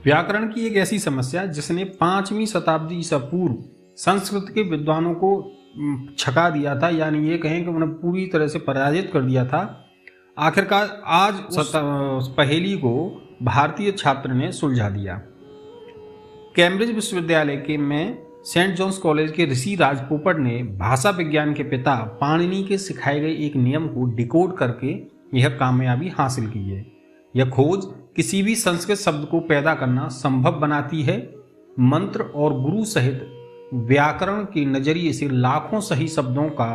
व्याकरण की एक ऐसी समस्या जिसने 5वीं शताब्दी ईसा पूर्व संस्कृत के विद्वानों को छका दिया था, यानी ये कहें कि उन्हें पूरी तरह से पराजित कर दिया था। आखिरकार आज उस पहेली को भारतीय छात्र ने सुलझा दिया। कैम्ब्रिज विश्वविद्यालय के में सेंट जॉन्स कॉलेज के ऋषि राज पोपट ने भाषा विज्ञान के पिता पाणिनि के सिखाए गए एक नियम को डिकोड करके यह कामयाबी हासिल की है। यह खोज किसी भी संस्कृत शब्द को पैदा करना संभव बनाती है। मंत्र और गुरु सहित व्याकरण के नजरिए से लाखों सही शब्दों का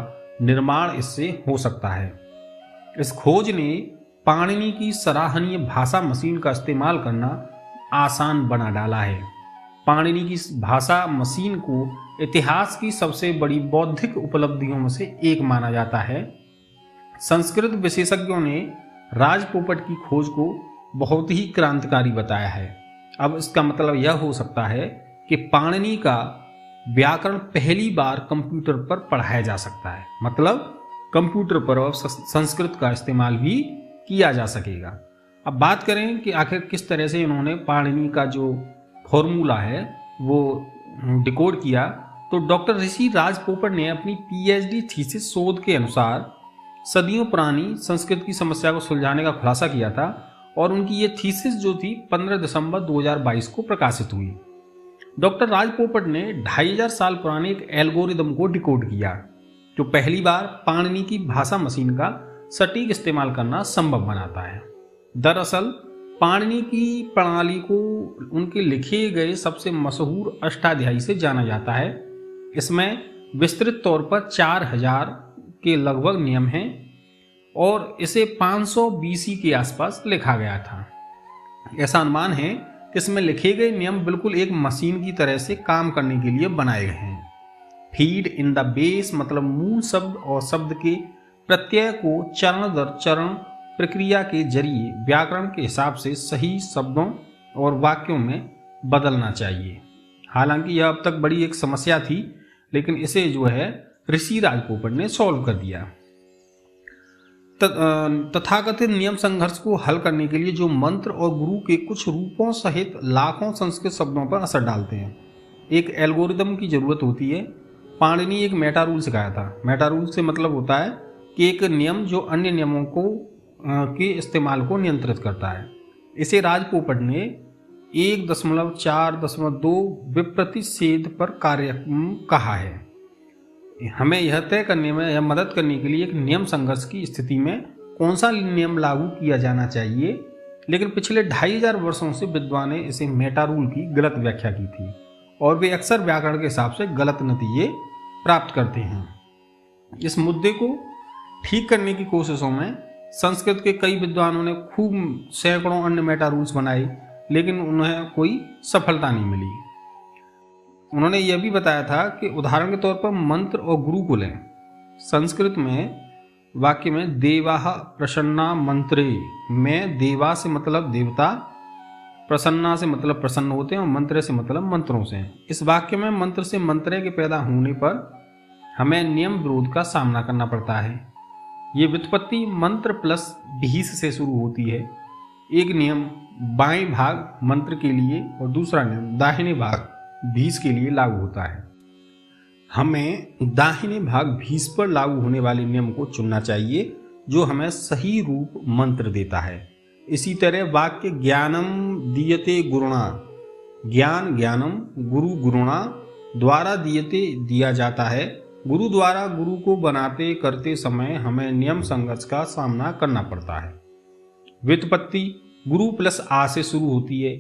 निर्माण इससे हो सकता है। इस खोज ने पाणिनि की सराहनीय भाषा मशीन का इस्तेमाल करना आसान बना डाला है। पाणिनि की भाषा मशीन को इतिहास की सबसे बड़ी बौद्धिक उपलब्धियों में से एक माना जाता है। संस्कृत विशेषज्ञों ने राज पोपट की खोज को बहुत ही क्रांतिकारी बताया है। अब इसका मतलब यह हो सकता है कि पाणिनि का व्याकरण पहली बार कंप्यूटर पर पढ़ाया जा सकता है, मतलब कंप्यूटर पर अब संस्कृत का इस्तेमाल भी किया जा सकेगा। अब बात करें कि आखिर किस तरह से इन्होंने पाणिनि का जो फॉर्मूला है वो डिकोड किया, तो डॉक्टर ऋषि राज पोपट ने अपनी पीएचडी थीसिस शोध के अनुसार सदियों पुरानी संस्कृत की समस्या को सुलझाने का खुलासा किया था, और उनकी ये थीसिस जो थी 15 दिसंबर 2022 को प्रकाशित हुई। डॉक्टर राज पोपट ने 2500 साल पुराने एक एल्गोरिदम को डिकोड किया जो पहली बार पाणिनि की भाषा मशीन का सटीक इस्तेमाल करना संभव बनाता है। दरअसल पाणिनि की प्रणाली को उनके लिखे गए सबसे मशहूर अष्टाध्यायी से जाना जाता है। इसमें विस्तृत तौर पर 4000 के लगभग नियम हैं और इसे 500 BC के आसपास लिखा गया था। ऐसा अनुमान है कि इसमें लिखे गए नियम बिल्कुल एक मशीन की तरह से काम करने के लिए बनाए गए हैं। फीड इन द बेस मतलब मूल शब्द और शब्द के प्रत्यय को चरण दर चरण प्रक्रिया के जरिए व्याकरण के हिसाब से सही शब्दों और वाक्यों में बदलना चाहिए। हालांकि यह अब तक बड़ी एक समस्या थी, लेकिन इसे जो है ऋषि राज पोपट ने सॉल्व कर दिया। तथाकथित नियम संघर्ष को हल करने के लिए जो मंत्र और गुरु के कुछ रूपों सहित लाखों संस्कृत शब्दों पर असर डालते हैं, एक एल्गोरिदम की जरूरत होती है। पाणिनि एक मेटा रूल सिखाया था। मेटा रूल से मतलब होता है कि एक नियम जो अन्य नियमों को के इस्तेमाल को नियंत्रित करता है। इसे राज पोपट ने 1.4.2 विप्रतिषेध पर कार्य कहा है। हमें यह तय करने में यह मदद करने के लिए एक नियम संघर्ष की स्थिति में कौन सा नियम लागू किया जाना चाहिए, लेकिन पिछले 2500 वर्षों से विद्वान ने इसे मेटा रूल की गलत व्याख्या की थी और वे अक्सर व्याकरण के हिसाब से गलत नतीजे प्राप्त करते हैं। इस मुद्दे को ठीक करने की कोशिशों में संस्कृत के कई विद्वानों ने खूब सैकड़ों अन्य मेटा रूल्स बनाए, लेकिन उन्हें कोई सफलता नहीं मिली। उन्होंने यह भी बताया था कि उदाहरण के तौर पर मंत्र और गुरु को लें। संस्कृत में वाक्य में देवाः प्रसन्ना मंत्रे में देवा से मतलब देवता, प्रसन्ना से मतलब प्रसन्न होते हैं और मंत्र से मतलब मंत्रों से। इस वाक्य में मंत्र से मंत्रे के पैदा होने पर हमें नियम विरोध का सामना करना पड़ता है। ये व्युत्पत्ति मंत्र प्लस भीष से शुरू होती है। एक नियम बाएं भाग मंत्र के लिए और दूसरा नियम दाहिने भाग भीष के लिए लागू होता है। हमें दाहिने भाग भीष पर लागू होने वाले नियम को चुनना चाहिए जो हमें सही रूप मंत्र देता है। इसी तरह वाक्य ज्ञानम दीयते गुरुणा, ज्ञान ज्ञानम गुरु गुरुणा द्वारा दीयते दिया जाता है। गुरु द्वारा गुरु को बनाते करते समय हमें नियम संघर्ष का सामना करना पड़ता है। व्युत्पत्ति गुरु प्लस आ से शुरू होती है।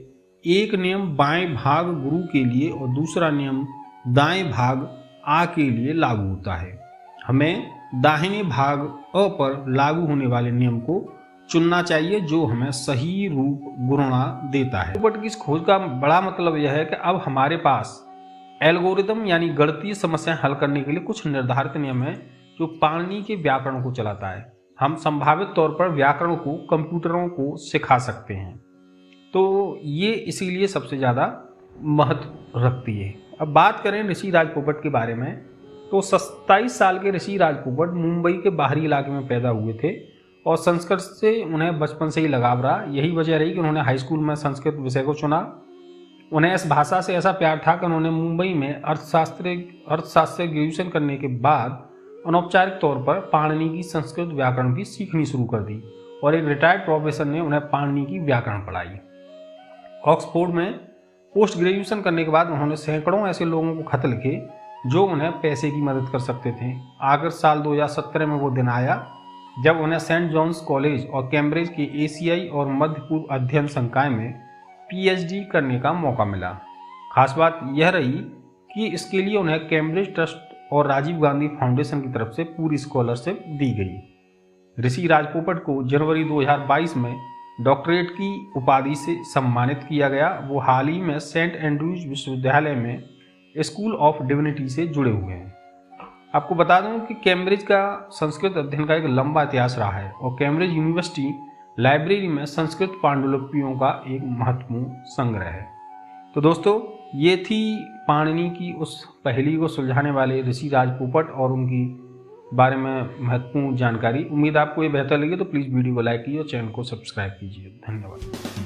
एक नियम बाएं भाग गुरु के लिए और दूसरा नियम दाएं भाग आ के लिए लागू होता है। हमें दाहिने भाग अ पर लागू होने वाले नियम को चुनना चाहिए जो हमें सही रूप गुरुणा देता है। पोपट की इस खोज का बड़ा मतलब यह है कि अब हमारे पास एल्गोरिदम यानी गणितीय समस्याएं हल करने के लिए कुछ निर्धारित नियम है जो पाणिनि के व्याकरण को चलाता है। हम संभावित तौर पर व्याकरण को कंप्यूटरों को सिखा सकते हैं, तो ये इसीलिए सबसे ज़्यादा महत्व रखती है। अब बात करें ऋषि राज पोपट के बारे में, तो 27 साल के ऋषि राज पोपट मुंबई के बाहरी इलाके में पैदा हुए थे और संस्कृत से उन्हें बचपन से ही लगाव रहा। यही वजह रही कि उन्होंने हाई स्कूल में संस्कृत विषय को चुना उन्हें इस भाषा से ऐसा प्यार था कि उन्होंने मुंबई में अर्थशास्त्र से ग्रेजुएशन करने के बाद अनौपचारिक तौर पर पाणिनि की संस्कृत व्याकरण भी सीखनी शुरू कर दी और एक रिटायर्ड प्रोफेसर ने उन्हें पाणिनि की व्याकरण पढ़ाई। ऑक्सफोर्ड में पोस्ट ग्रेजुएशन करने के बाद उन्होंने सैकड़ों ऐसे लोगों को खत लिखे जो उन्हें पैसे की मदद कर सकते थे। आखिर साल 2017 में वो दिन आया जब उन्हें सेंट जॉन्स कॉलेज और कैम्ब्रिज के एशियाई और मध्य पूर्व अध्ययन संकाय में पीएचडी करने का मौका मिला। खास बात यह रही कि इसके लिए उन्हें कैम्ब्रिज ट्रस्ट और राजीव गांधी फाउंडेशन की तरफ से पूरी स्कॉलरशिप दी गई। ऋषि राज पोपट को जनवरी 2022 में डॉक्टरेट की उपाधि से सम्मानित किया गया। वो हाल ही में सेंट एंड्रूज विश्वविद्यालय में स्कूल ऑफ डिविनिटी से जुड़े हुए हैं। आपको बता दूं कि कैम्ब्रिज का संस्कृत अध्ययन का एक लंबा इतिहास रहा है और कैम्ब्रिज यूनिवर्सिटी लाइब्रेरी में संस्कृत पांडुलिपियों का एक महत्वपूर्ण संग्रह है। तो दोस्तों, ये थी पाणिनि की उस पहेली को सुलझाने वाले ऋषि राज पोपट और उनकी बारे में महत्वपूर्ण जानकारी। उम्मीद आपको ये बेहतर लगी तो प्लीज़ वीडियो को लाइक कीजिए और चैनल को सब्सक्राइब कीजिए। धन्यवाद।